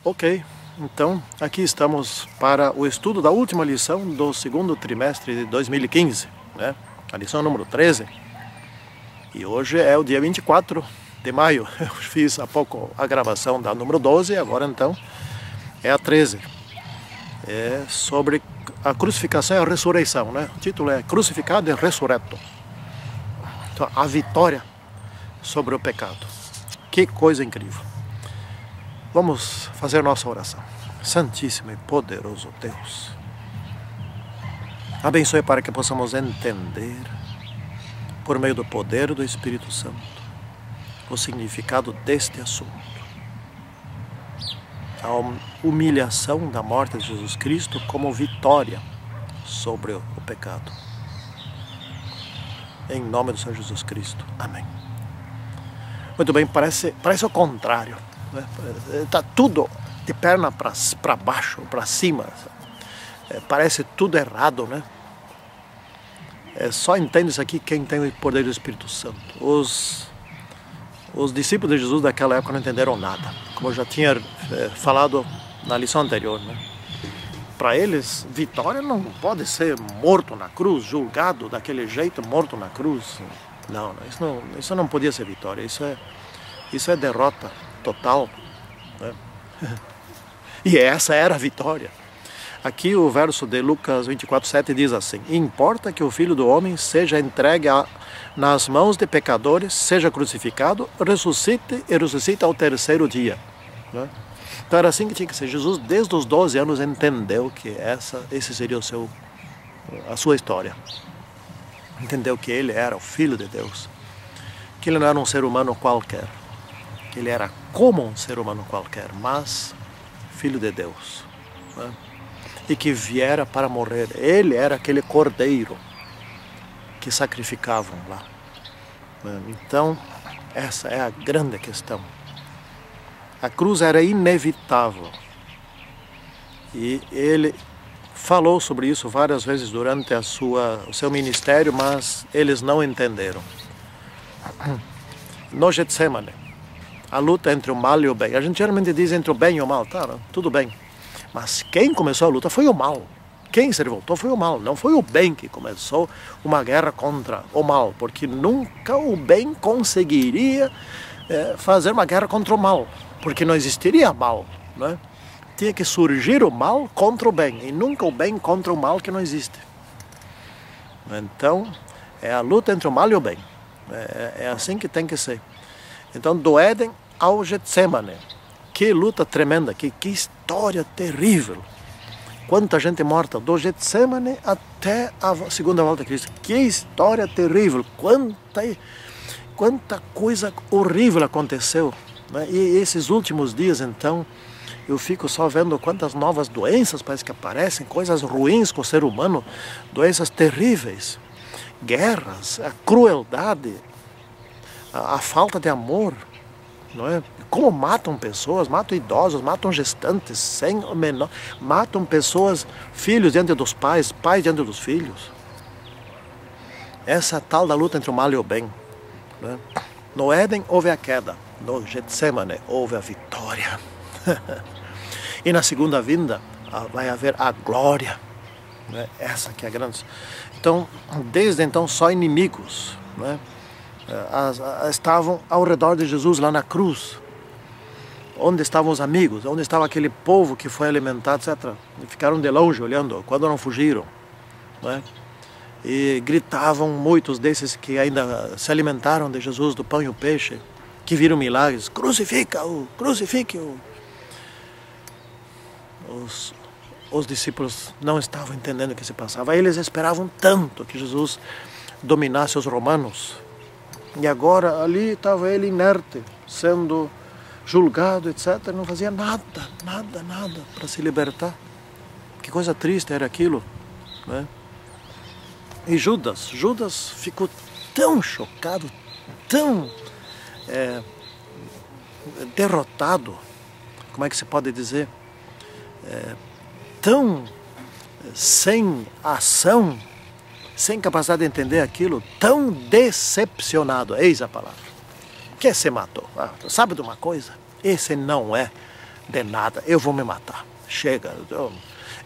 Ok, então aqui estamos para o estudo da última lição do segundo trimestre de 2015, né? A lição número 13. E hoje é o dia 24 de maio. Eu fiz há pouco a gravação da número 12, agora então é a 13. É sobre a crucificação e a ressurreição, né? O título é Crucificado e Ressurreto. Então, a vitória sobre o pecado. Que coisa incrível. Vamos fazer nossa oração. Santíssimo e poderoso Deus, abençoe para que possamos entender, por meio do poder do Espírito Santo, o significado deste assunto. A humilhação da morte de Jesus Cristo como vitória sobre o pecado. Em nome do Senhor Jesus Cristo. Amém. Muito bem, parece o contrário. Está tudo de perna para baixo, para cima. Parece tudo errado, né? Só entende isso aqui quem tem o poder do Espírito Santo. Os discípulos de Jesus daquela época não entenderam nada, como eu já tinha falado na lição anterior, né? Para eles, vitória não pode ser morto na cruz, julgado daquele jeito, morto na cruz. Não, isso não podia ser vitória, isso é derrota total, né? E essa era a vitória. Aqui o verso de Lucas 24:7 diz assim: importa que o Filho do Homem seja entregue nas mãos de pecadores, seja crucificado, ressuscite ao terceiro dia, né? Então era assim que tinha que ser. Jesus desde os 12 anos entendeu que esse seria a sua história. Entendeu que ele era o Filho de Deus, que ele não era um ser humano qualquer, que ele era como um ser humano qualquer, mas Filho de Deus, né? E que viera para morrer. Ele era aquele cordeiro que sacrificavam lá, né? Então, essa é a grande questão. A cruz era inevitável. E ele falou sobre isso várias vezes durante o seu ministério, mas eles não entenderam. No Getsemane, a luta entre o mal e o bem. A gente geralmente diz entre o bem e o mal, tá? Tudo bem. Mas quem começou a luta foi o mal. Quem se revoltou foi o mal. Não foi o bem que começou uma guerra contra o mal, porque nunca o bem conseguiria fazer uma guerra contra o mal, porque não existiria mal, né? Tinha que surgir o mal contra o bem, e nunca o bem contra o mal, que não existe. Então, é a luta entre o mal e o bem. É assim que tem que ser. Então, do Éden ao Getsemane. Que luta tremenda, que história terrível. Quanta gente morta, do Getsemane até a segunda volta de Cristo. Que história terrível, quanta coisa horrível aconteceu, né? E esses últimos dias, então, eu fico só vendo quantas novas doenças parece que aparecem, coisas ruins com o ser humano, doenças terríveis, guerras, a crueldade, a falta de amor, não é? Como matam pessoas, matam idosos, matam gestantes, sem o menor, matam pessoas, filhos diante dos pais, pais diante dos filhos. Essa tal da luta entre o mal e o bem, né? No Éden houve a queda, no Getsemane houve a vitória. E na segunda vinda vai haver a glória, né? Essa que é a grande. Então, desde então, só inimigos, né? Estavam ao redor de Jesus lá na cruz. Onde estavam os amigos? Onde estava aquele povo que foi alimentado, etc. E ficaram de longe olhando, quando não fugiram, né? E gritavam muitos desses que ainda se alimentaram de Jesus, do pão e o peixe, que viram milagres: crucifica-o, crucifique-o. Os discípulos não estavam entendendo o que se passava. Eles esperavam tanto que Jesus dominasse os romanos. E agora ali estava ele inerte, sendo julgado, etc. Não fazia nada para se libertar. Que coisa triste era aquilo, né? E Judas ficou tão chocado, tão derrotado, como é que se pode dizer? Tão sem ação, sem capacidade de entender aquilo, tão decepcionado, eis a palavra, que se matou. Sabe de uma coisa? Esse não é de nada, eu vou me matar, chega.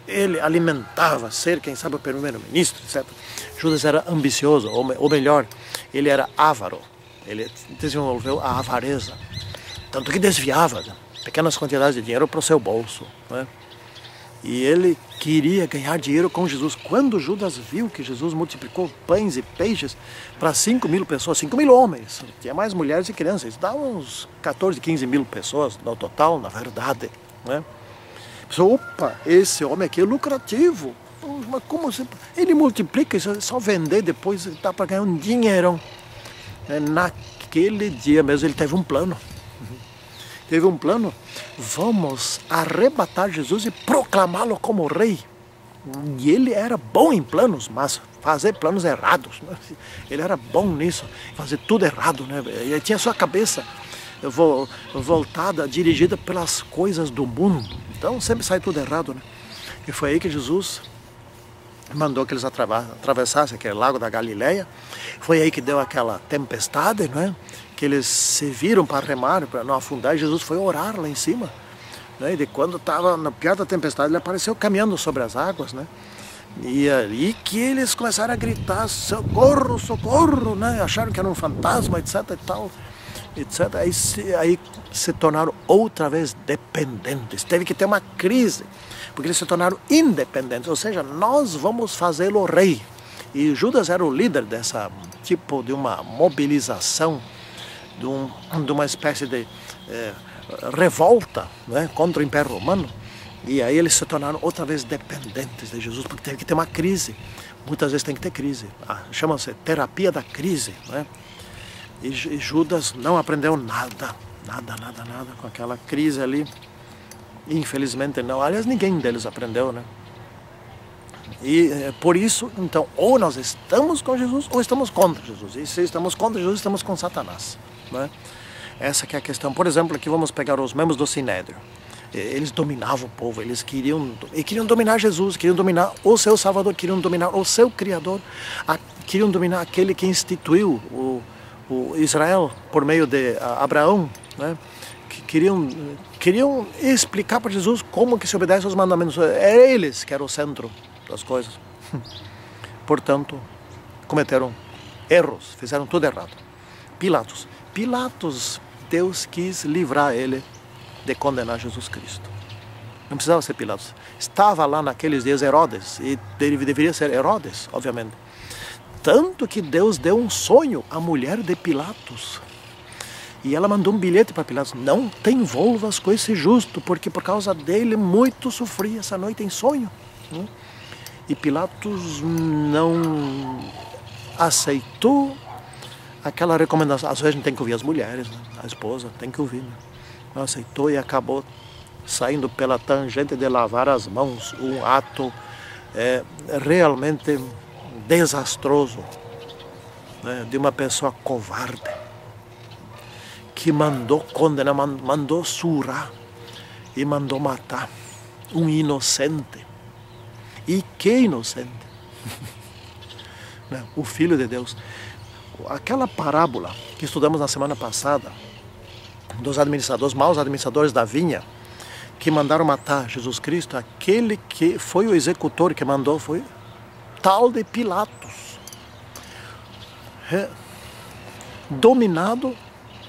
Ele alimentava ser, quem sabe, o primeiro-ministro, etc. Judas era ambicioso, ou melhor, ele era avaro, ele desenvolveu a avareza, tanto que desviava pequenas quantidades de dinheiro para o seu bolso, né? E ele queria ganhar dinheiro com Jesus. Quando Judas viu que Jesus multiplicou pães e peixes para 5.000 pessoas, 5.000 homens, tinha mais mulheres e crianças, dava uns 14, 15.000 pessoas no total, na verdade, né? Pensou, opa, esse homem aqui é lucrativo, mas como ele multiplica, isso é só vender, depois dá para ganhar um dinheirão. Naquele dia mesmo ele teve um plano. Teve um plano, vamos arrebatar Jesus e proclamá-lo como rei. E ele era bom em planos, mas fazer planos errados, né? Ele era bom nisso, fazer tudo errado, né? Ele tinha sua cabeça voltada, dirigida pelas coisas do mundo. Então sempre sai tudo errado, né? E foi aí que Jesus mandou que eles atravessassem aquele lago da Galileia. Foi aí que deu aquela tempestade, né? Que eles se viram para remar, para não afundar, e Jesus foi orar lá em cima, né? E quando estava na pior da tempestade, ele apareceu caminhando sobre as águas, né? E aí que eles começaram a gritar, socorro, socorro, né? Acharam que era um fantasma, etc e tal, etc. Aí se tornaram outra vez dependentes. Teve que ter uma crise, porque eles se tornaram independentes, ou seja, nós vamos fazê-lo rei. E Judas era o líder dessa tipo de uma mobilização, de uma espécie de revolta, né, contra o Império Romano. E aí eles se tornaram outra vez dependentes de Jesus, porque teve que ter uma crise. Muitas vezes tem que ter crise. Chama-se terapia da crise, né? E Judas não aprendeu nada com aquela crise ali. Infelizmente não. Aliás, ninguém deles aprendeu, né? E por isso, então, ou nós estamos com Jesus ou estamos contra Jesus. E se estamos contra Jesus, estamos com Satanás, né? Essa que é a questão. Por exemplo, aqui vamos pegar os membros do Sinédrio. Eles dominavam o povo, eles queriam dominar Jesus, queriam dominar o seu Salvador, queriam dominar o seu Criador, queriam dominar aquele que instituiu o Israel por meio de Abraão, né? Queriam explicar para Jesus como que se obedece aos mandamentos. É eles que eram o centro das coisas. Portanto, cometeram erros, fizeram tudo errado. Pilatos, Deus quis livrar ele de condenar Jesus Cristo. Não precisava ser Pilatos. Estava lá naqueles dias Herodes, e deveria ser Herodes, obviamente. Tanto que Deus deu um sonho à mulher de Pilatos. E ela mandou um bilhete para Pilatos: não te envolvas com esse justo, porque por causa dele muito sofri essa noite em sonho. E Pilatos não aceitou aquela recomendação. Às vezes a gente tem que ouvir as mulheres, né? A esposa tem que ouvir, né? Não aceitou e acabou saindo pela tangente de lavar as mãos. Um ato realmente desastroso, né? De uma pessoa covarde, que mandou condenar, mandou surrar e mandou matar um inocente. E que inocente! O Filho de Deus. Aquela parábola que estudamos na semana passada, dos administradores, maus administradores da vinha, que mandaram matar Jesus Cristo, aquele que foi o executor que mandou foi tal de Pilatos, dominado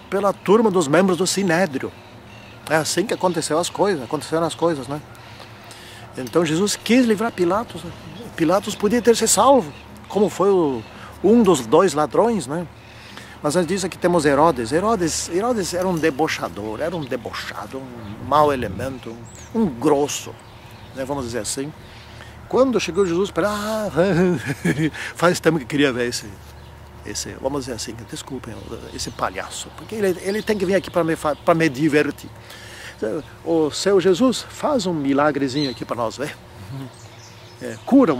pela turma dos membros do Sinédrio. É assim que aconteceram as coisas, né? Então Jesus quis livrar Pilatos. Pilatos podia ter se salvo, como foi um dos dois ladrões, né? Mas antes disso aqui temos Herodes. Herodes era um debochador, era um debochado, um mau elemento, um grosso, né? Vamos dizer assim. Quando chegou Jesus, faz tempo que queria ver esse, vamos dizer assim, desculpem, esse palhaço, porque ele tem que vir aqui para me divertir. O seu Jesus, faz um milagrezinho aqui para nós ver. Cura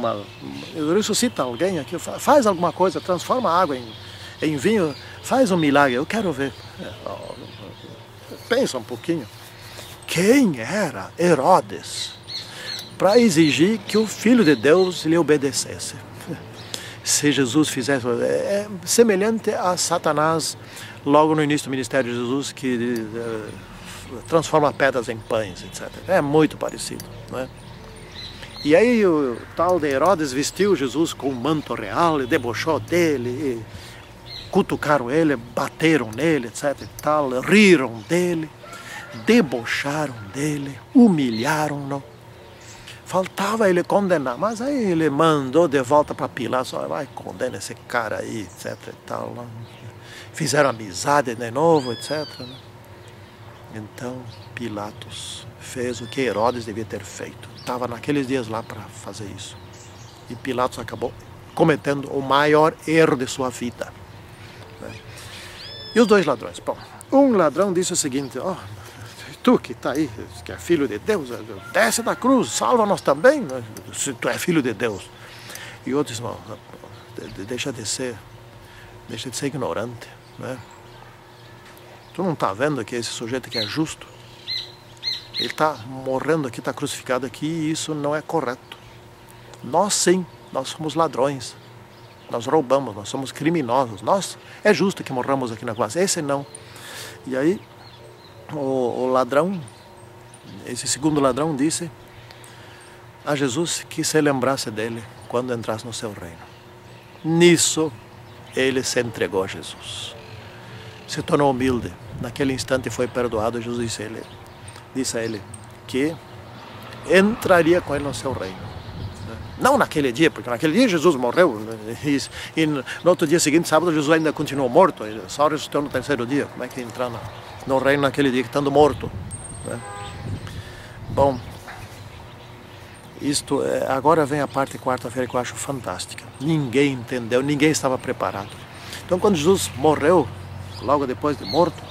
ressuscita alguém aqui, faz alguma coisa, transforma a água em vinho, faz um milagre, eu quero ver. Pensa um pouquinho. Quem era Herodes para exigir que o Filho de Deus lhe obedecesse? Se Jesus fizesse, semelhante a Satanás logo no início do ministério de Jesus, que transforma pedras em pães, etc. É muito parecido, não é? E aí o tal de Herodes vestiu Jesus com um manto real e debochou dele, e cutucaram ele, bateram nele, etc. e tal, riram dele, debocharam dele, humilharam-no. Faltava ele condenar, mas aí ele mandou de volta para Pilatos, vai, condena esse cara aí, etc. e tal. Fizeram amizade de novo, etc. Então Pilatos fez o que Herodes devia ter feito. Estava naqueles dias lá para fazer isso. E Pilatos acabou cometendo o maior erro de sua vida. E os dois ladrões? Bom, um ladrão disse o seguinte: oh, tu que está aí, que é filho de Deus, desce da cruz, salva-nos também, se tu é filho de Deus. E outro disse: não, deixa de ser ignorante, né? Tu não está vendo que esse sujeito aqui é justo? Ele está morrendo aqui, está crucificado aqui, e isso não é correto. Nós sim, nós somos ladrões, nós roubamos, nós somos criminosos, nós é justo que morramos aqui na cruz, esse não. E aí o ladrão, esse segundo ladrão, disse a Jesus que se lembrasse dele quando entrasse no seu reino. Nisso ele se entregou a Jesus, se tornou humilde, naquele instante foi perdoado. Jesus disse a ele que entraria com ele no seu reino. Não naquele dia, porque naquele dia Jesus morreu, e no outro dia seguinte, sábado, Jesus ainda continuou morto, ele só ressuscitou no terceiro dia. Como é que entrar no reino naquele dia, estando morto, né? Bom, agora vem a parte quarta-feira que eu acho fantástica. Ninguém entendeu, ninguém estava preparado. Então quando Jesus morreu, logo depois de morto,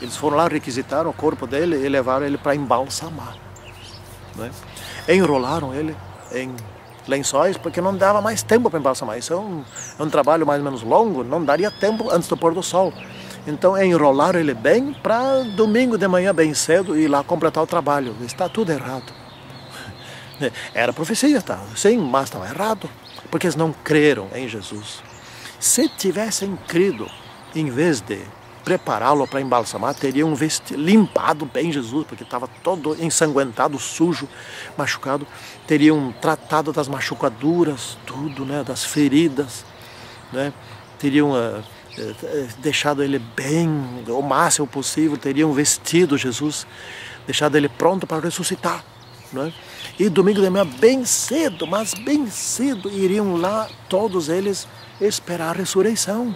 eles foram lá, requisitaram o corpo dele e levaram ele para embalsamar, né? Enrolaram ele em lençóis, porque não dava mais tempo para embalsamar. Isso é um trabalho mais ou menos longo, não daria tempo antes do pôr do sol. Então enrolaram ele bem para domingo de manhã bem cedo ir lá completar o trabalho. Está tudo errado. Era profecia, tá? Sim, mas estava errado, porque eles não creram em Jesus. Se tivessem crido, em vez de prepará-lo para embalsamar, teriam limpado bem Jesus, porque estava todo ensanguentado, sujo, machucado. Teriam tratado das machucaduras, tudo, né, das feridas, né? Teriam deixado ele bem, o máximo possível, teriam vestido Jesus, deixado ele pronto para ressuscitar, né? E domingo de manhã, bem cedo, mas bem cedo, iriam lá todos eles esperar a ressurreição.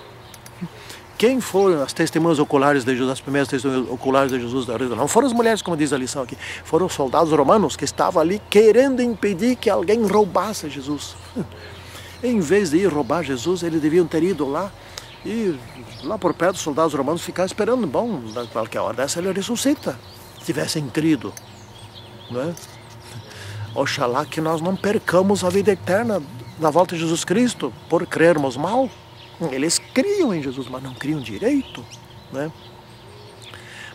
Quem foram as testemunhas oculares de Jesus, as primeiras testemunhas oculares de Jesus da ressurreição? Não foram as mulheres, como diz a lição aqui, foram os soldados romanos que estavam ali querendo impedir que alguém roubasse Jesus. Em vez de ir roubar Jesus, eles deviam ter ido lá e lá por perto os soldados romanos ficaram esperando. Bom, a qualquer hora dessa ele ressuscita, se tivessem crido, não é? Oxalá que nós não percamos a vida eterna na volta de Jesus Cristo por crermos mal. Eles criam em Jesus, mas não criam direito, né?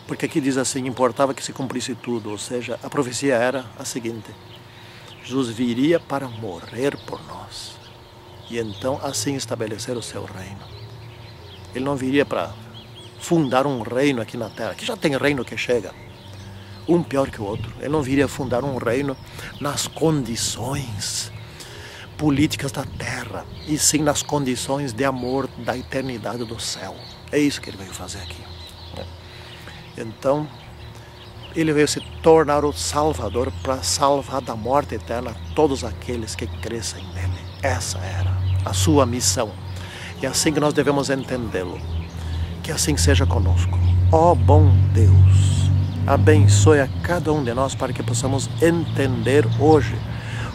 Porque aqui diz assim: importava que se cumprisse tudo, ou seja, a profecia era a seguinte: Jesus viria para morrer por nós, e então assim estabelecer o seu reino. Ele não viria para fundar um reino aqui na terra, que já tem reino que chega, um pior que o outro. Ele não viria fundar um reino nas condições políticas da terra, e sim nas condições de amor da eternidade do céu. É isso que ele veio fazer aqui. Então, ele veio se tornar o Salvador para salvar da morte eterna todos aqueles que crescem nele. Essa era a sua missão. E é assim que nós devemos entendê-lo. Que assim seja conosco. Ó bom Deus, abençoe a cada um de nós para que possamos entender hoje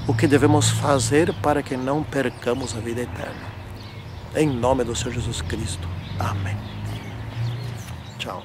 o que devemos fazer para que não percamos a vida eterna. Em nome do Senhor Jesus Cristo. Amém. Tchau.